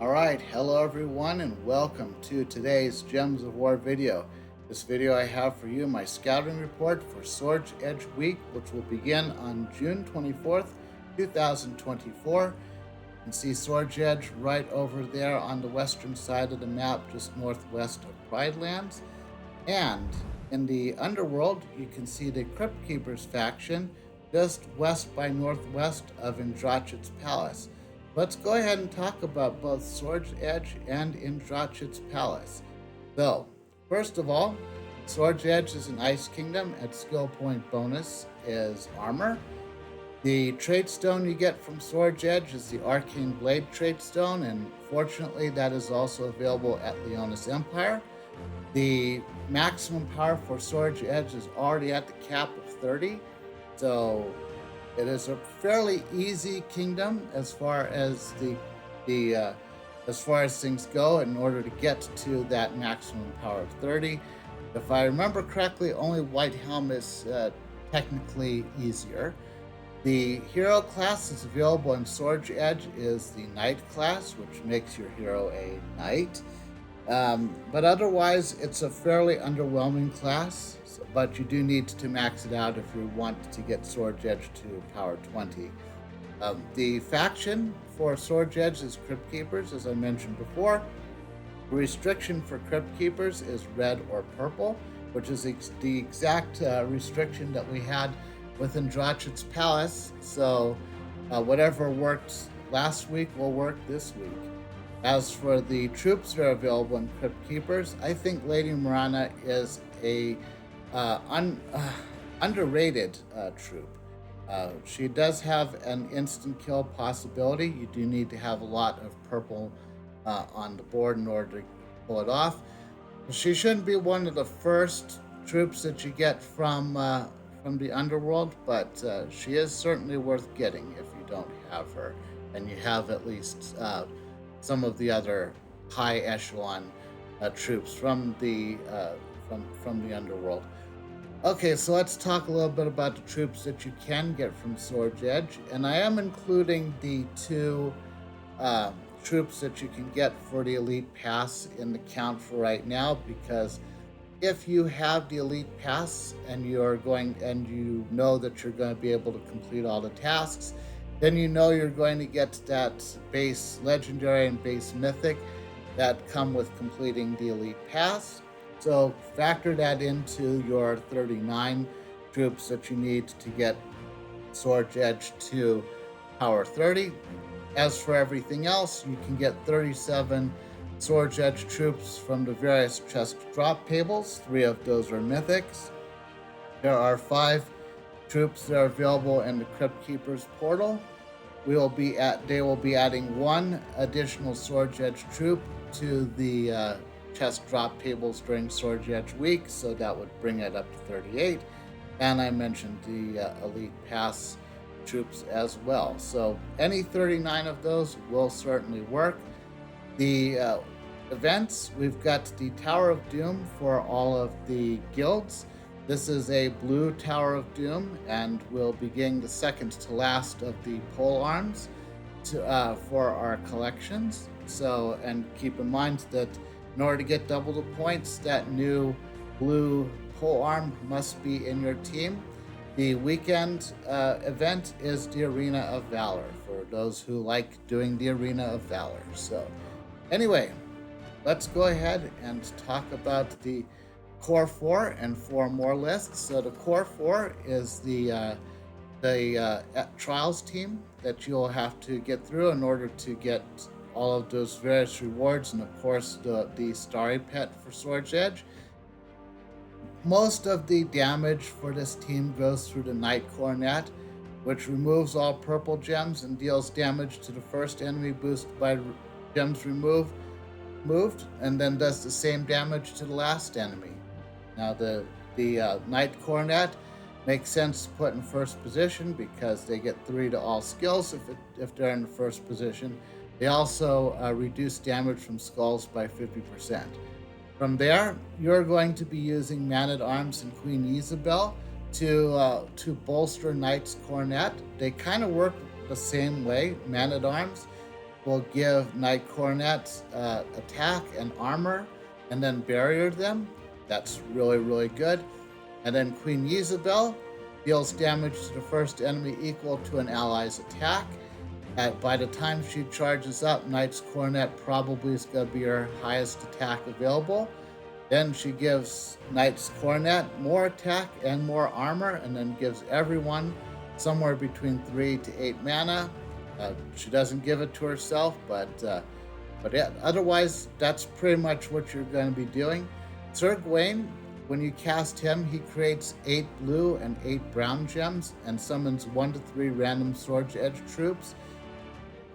Alright, hello everyone and welcome to today's Gems of War video. This video I have for you my scouting report for Swords Edge Week, which will begin on June 24th, 2024. You can see Swords Edge right over there on the western side of the map, just northwest of Pride Lands. And in the underworld, you can see the Crypt Keepers faction just west by northwest of Indrachit's Palace. Let's go ahead and talk about both Swords Edge and Indrachit's Palace. So, first of all, Swords Edge is an Ice Kingdom. Its skill point bonus is armor. The trait stone you get from Swords Edge is the Arcane Blade trait stone, and fortunately that is also available at Leonis Empire. The maximum power for Swords Edge is already at the cap of 30, so it is a fairly easy kingdom as far as as far as things go in order to get to that maximum power of 30. If I remember correctly, only White Helm is technically easier. The hero class that's available in Swords Edge is the Knight class, which makes your hero a knight. But otherwise, it's a fairly underwhelming class, but you do need to max it out if you want to get Swords Edge to power 20. The faction for Swords Edge is Crypt Keepers, as I mentioned before. The restriction for Crypt Keepers is red or purple, which is the exact restriction that we had with Indrachit's Palace. So whatever worked last week will work this week. As for the troops that are available in Crypt Keepers, I think Lady Mirana is a underrated troop. She does have an instant kill possibility. You do need to have a lot of purple on the board in order to pull it off. She shouldn't be one of the first troops that you get from the underworld, but she is certainly worth getting if you don't have her and you have at least some of the other high echelon troops from the underworld. Okay, so let's talk a little bit about the troops that you can get from Swords Edge, and I am including the two troops that you can get for the Elite Pass in the count for right now, because if you have the Elite Pass and you know that you're going to be able to complete all the tasks, then you know you're going to get that base Legendary and base Mythic that come with completing the Elite Pass. So factor that into your 39 troops that you need to get Swords Edge to power 30. As for everything else, you can get 37 Swords Edge troops from the various chest drop tables. 3 of those are mythics. There are 5 troops that are available in the Crypt Keepers portal. They will be adding 1 additional Swords Edge troop to the chest drop tables during Swords Edge week, so that would bring it up to 38. And I mentioned the Elite Pass troops as well. So any 39 of those will certainly work. The events, we've got the Tower of Doom for all of the guilds. This is a blue Tower of Doom and will begin the second to last of the pole arms for our collections. So, and keep in mind that in order to get double the points, that new blue pole arm must be in your team. The weekend event is the Arena of Valor for those who like doing the Arena of Valor. So anyway, let's go ahead and talk about the Core 4 and 4 more lists. So the Core 4 is the Trials team that you'll have to get through in order to get all of those various rewards, and of course the Starry Pet for Swords Edge. Most of the damage for this team goes through the Knight Coronet, which removes all purple gems and deals damage to the first enemy boosted by gems moved, and then does the same damage to the last enemy. Now the Knight Coronet makes sense to put in first position because they get 3 to all skills if they're in the first position. They also reduce damage from skulls by 50%. From there, you're going to be using Man-at-Arms and Queen Isabel to bolster Knight's Coronet. They kind of work the same way. Man-at-Arms will give Knight Coronet attack and armor, and then barrier them. That's really, really good. And then Queen Isabel deals damage to the first enemy equal to an ally's attack. By the time she charges up, Knight's Coronet probably is going to be her highest attack available. Then she gives Knight's Coronet more attack and more armor, and then gives everyone somewhere between 3 to 8 mana. She doesn't give it to herself, but yeah, otherwise, that's pretty much what you're going to be doing. Sir Gawain, when you cast him, he creates 8 blue and 8 brown gems and summons 1 to 3 random Sword's Edge troops.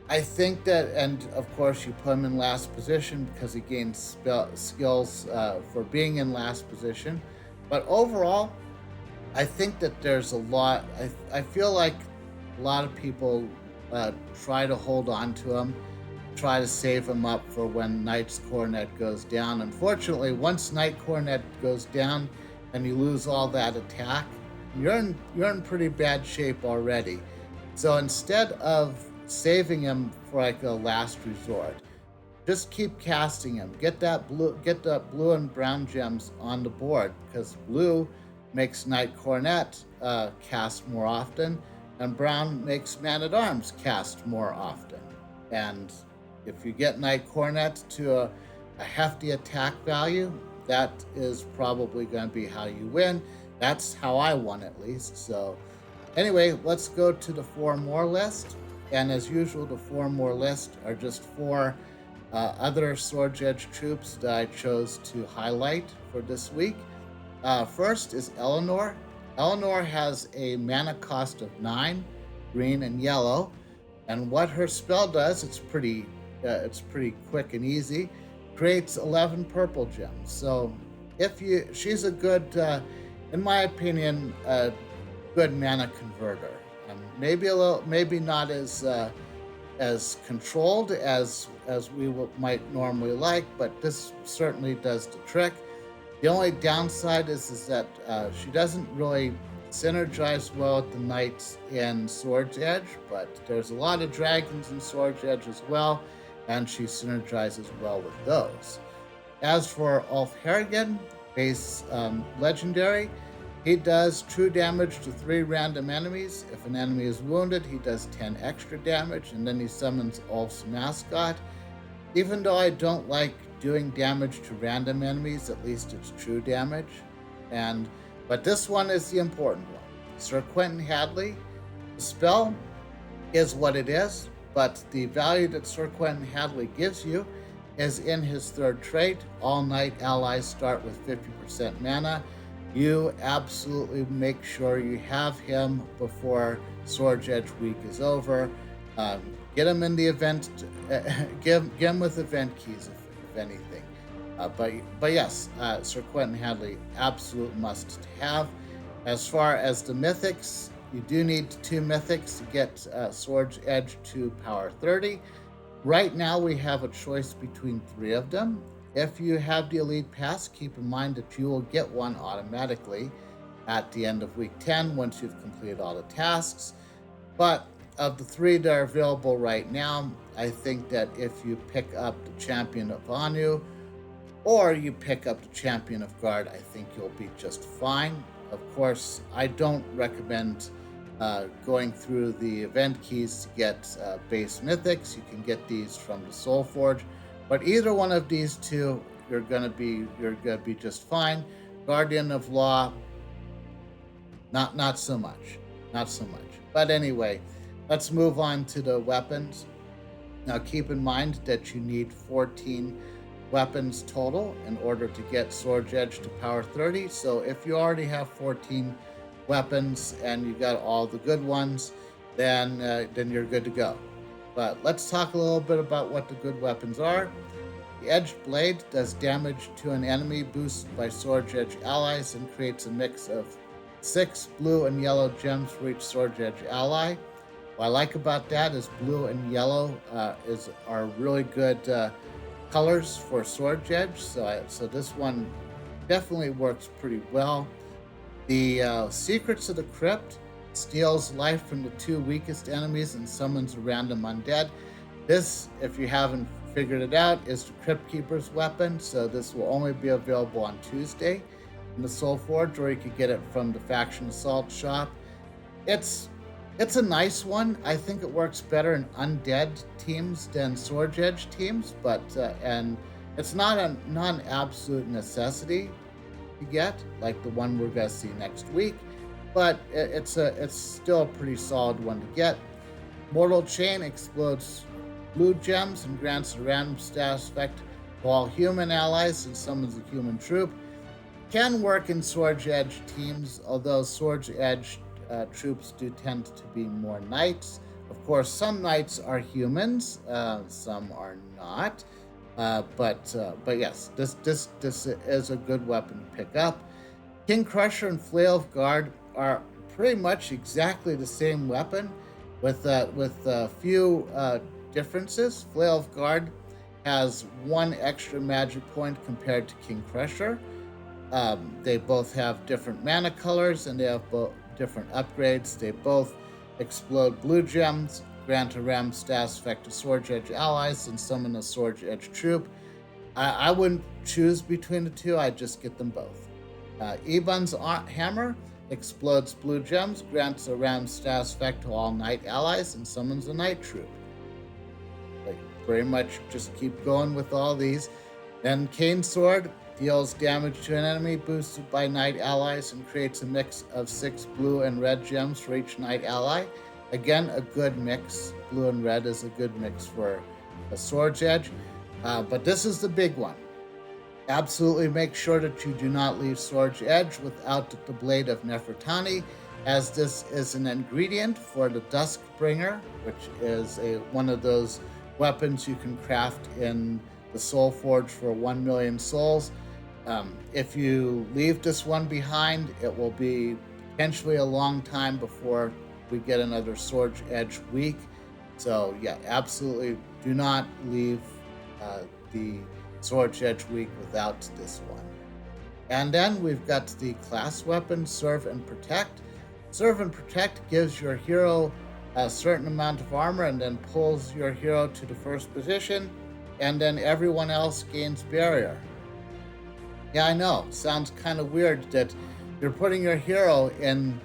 I think that, and of course you put him in last position because he gains skills for being in last position. But overall, I think that there's a lot. I feel like a lot of people try to hold on to him, try to save him up for when Knight's Coronet goes down. Unfortunately, once Knight Coronet goes down and you lose all that attack, you're in pretty bad shape already. So instead of saving him for like a last resort, just keep casting him. Get that blue and brown gems on the board, because blue makes Knight Coronet cast more often, and brown makes Man-at-Arms cast more often. And if you get Knight Coronet to a hefty attack value, that is probably going to be how you win. That's how I won, at least. So anyway, let's go to the 4 more list. And as usual, the 4 more list are just 4 other Sword's Edge troops that I chose to highlight for this week. First is Eleanor. Eleanor has a mana cost of 9, green and yellow, and what her spell does, it's pretty quick and easy. Creates 11 purple gems. So she's a good, in my opinion, a good mana converter. Maybe not as controlled as we might normally like, but this certainly does the trick. The only downside is that she doesn't really synergize well with the knights in Sword's Edge, but there's a lot of dragons in Sword's Edge as well, and she synergizes well with those. As for Ulfherigen, base legendary, he does true damage to 3 random enemies. If an enemy is wounded, he does 10 extra damage, and then he summons Ulf's mascot. Even though I don't like doing damage to random enemies, at least it's true damage. But this one is the important one. Sir Quentin Hadley, the spell is what it is, but the value that Sir Quentin Hadley gives you is in his 3rd trait. All knight allies start with 50% mana. You absolutely make sure you have him before Sword's Edge week is over. Get him in the event. Give him with event keys, if anything. But yes, Sir Quentin Hadley, absolute must have. As far as the mythics, you do need 2 mythics to get Sword's Edge to power 30. Right now, we have a choice between 3 of them. If you have the Elite Pass, keep in mind that you will get one automatically at the end of week 10 once you've completed all the tasks. But of the 3 that are available right now, I think that if you pick up the Champion of Anu or you pick up the Champion of Guard, I think you'll be just fine. Of course, I don't recommend going through the event keys to get base mythics. You can get these from the Soul Forge. But either one of these 2, you're gonna be just fine. Guardian of Law, not so much. But anyway, let's move on to the weapons. Now keep in mind that you need 14 weapons total in order to get Sword's Edge to power 30. So if you already have 14 weapons and you got all the good ones, then you're good to go. But let's talk a little bit about what the good weapons are. The Edged Blade does damage to an enemy boosted by Sword's Edge allies and creates a mix of 6 blue and yellow gems for each Sword's Edge ally. What I like about that is blue and yellow are really good colors for Sword's Edge. So this one definitely works pretty well. The Secrets of the Crypt steals life from the 2 weakest enemies and summons a random undead. This, if you haven't figured it out, is the Crypt Keeper's weapon. So this will only be available on Tuesday in the Soul Forge, or you could get it from the Faction Assault shop. It's it's a nice one. I think it works better in undead teams than Sword Edge teams, but and it's not an absolute necessity to get like the one we're gonna see next week, but it's still a pretty solid one to get. Mortal Chain explodes blue gems and grants a random status effect to all human allies and summons a human troop. Can work in Sword Edge teams, although Sword Edge troops do tend to be more knights. Of course, some knights are humans, some are not. But yes, this is a good weapon to pick up. King Crusher and Flail of Guard are pretty much exactly the same weapon, with a few differences. Flail of Guard has one extra magic point compared to King Crusher. They both have different mana colors, and they have different upgrades. They both explode blue gems, grant a ram status effect to Sword Edge allies, and summon a Sword Edge troop. I wouldn't choose between the two. I'd just get them both. Ebon's hammer explodes blue gems, grants a ram status effect to all knight allies, and summons a knight troop. Like, pretty much just keep going with all these. Then Cane Sword deals damage to an enemy boosted by knight allies and creates a mix of 6 blue and red gems for each knight ally. Again, a good mix. Blue and red is a good mix for a Sword's Edge. But this is the big one. Absolutely make sure that you do not leave Sword's Edge without the Blade of Nefertani, as this is an ingredient for the Duskbringer, which is one of those weapons you can craft in the Soul Forge for 1 million souls. If you leave this one behind, it will be potentially a long time before we get another Sword's Edge week. So yeah, absolutely do not leave the Sword's Edge week without this one. And then we've got the class weapon, Serve and Protect. Serve and Protect gives your hero a certain amount of armor and then pulls your hero to the first position, and then everyone else gains barrier. Yeah, I know. Sounds kind of weird that you're putting your hero in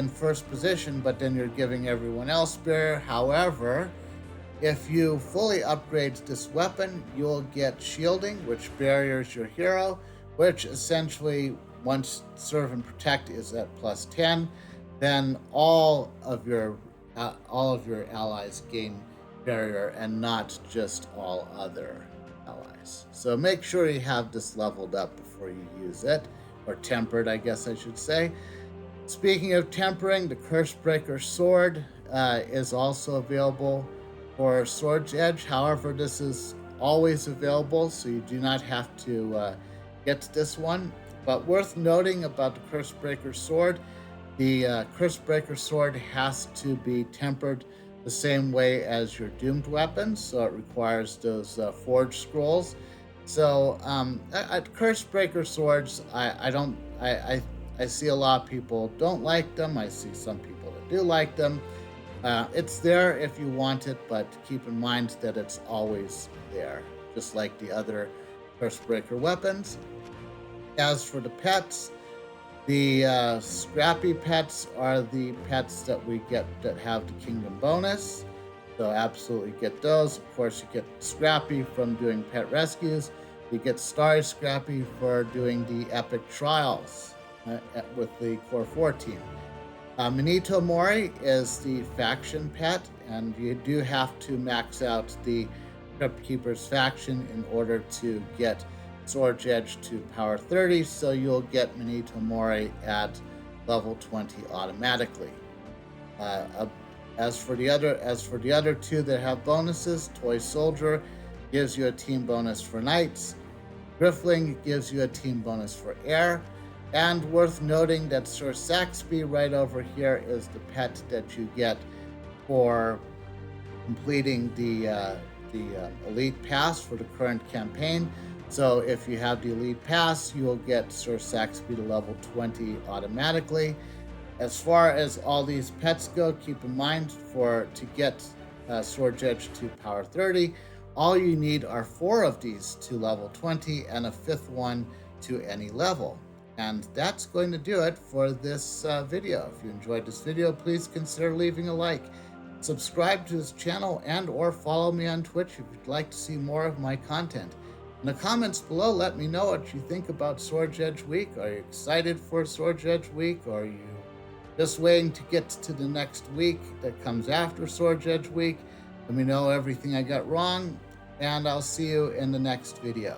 first position, but then you're giving everyone else barrier. However, if you fully upgrade this weapon, you'll get shielding, which barriers your hero, which essentially, once Serve and Protect is at +10, then all of your allies gain barrier, and not just all other allies. So make sure you have this leveled up before you use it, or tempered, I guess I should say. Speaking of tempering, the Cursebreaker sword is also available for Sword's Edge. However, this is always available, so you do not have to get this one. But worth noting about the Cursebreaker sword, the Cursebreaker sword has to be tempered the same way as your doomed weapons, so it requires those forge scrolls. So at Cursebreaker swords, I see a lot of people don't like them. I see some people that do like them. It's there if you want it, but keep in mind that it's always there, just like the other Cursebreaker weapons. As for the pets, the Scrappy pets are the pets that we get that have the Kingdom bonus. So absolutely get those. Of course, you get Scrappy from doing pet rescues. You get Starry Scrappy for doing the epic trials with the Core 4 team. Minito Mori is the faction pet, and you do have to max out the Crypt Keeper's faction in order to get Sword's Edge to power 30, so you'll get Minito Mori at level 20 automatically. As for the other two that have bonuses, Toy Soldier gives you a team bonus for knights. Griffling gives you a team bonus for air. And worth noting that Sir Saxby right over here is the pet that you get for completing the Elite Pass for the current campaign. So if you have the Elite Pass, you will get Sir Saxby to level 20 automatically. As far as all these pets go, keep in mind to get Swords Edge to power 30. All you need are 4 of these to level 20 and a 5th one to any level. And that's going to do it for this video. If you enjoyed this video, please consider leaving a like. Subscribe to this channel and or follow me on Twitch if you'd like to see more of my content. In the comments below, let me know what you think about Swords Edge Week. Are you excited for Swords Edge Week, or are you just waiting to get to the next week that comes after Swords Edge Week? Let me know everything I got wrong, and I'll see you in the next video.